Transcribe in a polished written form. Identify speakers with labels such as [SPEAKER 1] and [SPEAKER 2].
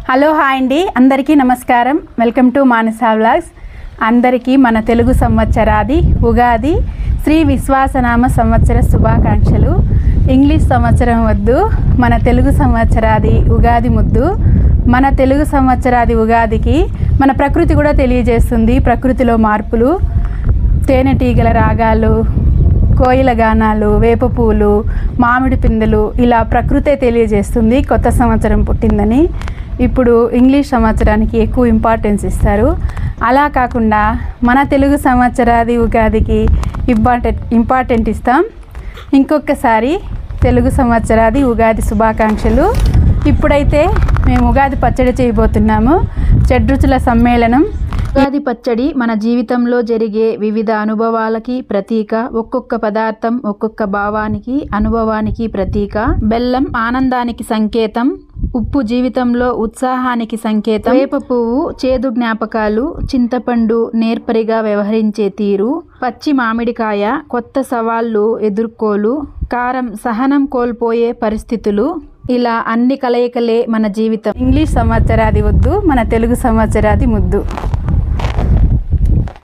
[SPEAKER 1] Hello hi అండి, అందరికీ నమస్కారం. Welcome to Manasa vlogs. అందరికీ మన తెలుగు సంవత్సరాది ఉగాది శ్రీ విశ్వాసనామ సంవత్సర శుభాకాంక్షలు. ఇంగ్లీష్ సంవత్సరం వద్దు, మన తెలుగు సంవత్సరాది ఉగాది ముద్దు. మన తెలుగు సంవత్సరాది ఉగాదికి మన ప్రకృతి కూడా తెలియజేస్తుంది. ప్రకృతిలో మార్పులు, తేనెటీగల రాగాలు, కోయిల గానాలు, వేప పూలు, మామిడి పిందెలు, ఇలా ప్రకృతే తెలియజేస్తుంది కొత్త సంవత్సరం పుట్టిందని. ఇప్పుడు ఇంగ్లీష్ సంవత్సరానికి ఎక్కువ ఇంపార్టెన్స్ ఇస్తారు. అలా కాకుండా మన తెలుగు సంవత్సరాది ఉగాదికి ఇంపార్టెంట్ ఇస్తాం. ఇంకొకసారి తెలుగు సంవత్సరాది ఉగాది శుభాకాంక్షలు. ఇప్పుడైతే మేము ఉగాది పచ్చడి చేయబోతున్నాము. షడ్రుచుల సమ్మేళనం. ఉగాది పచ్చడి మన జీవితంలో జరిగే వివిధ అనుభవాలకి ప్రతీక. ఒక్కొక్క పదార్థం ఒక్కొక్క భావానికి, అనుభవానికి ప్రతీక. బెల్లం ఆనందానికి సంకేతం, ఉప్పు జీవితంలో ఉత్సాహానికి సంకేతం, వేప పువ్వు చేదు జ్ఞాపకాలు, చింతపండు నేర్పరిగా వ్యవహరించే తీరు, పచ్చి మామిడికాయ కొత్త సవాళ్ళు ఎదుర్కోలు, కారం సహనం కోల్పోయే పరిస్థితులు. ఇలా అన్ని కలయికలే మన జీవితం. ఇంగ్లీష్ సంవత్సరాది వద్దు, మన తెలుగు సంవత్సరాది ముద్దు.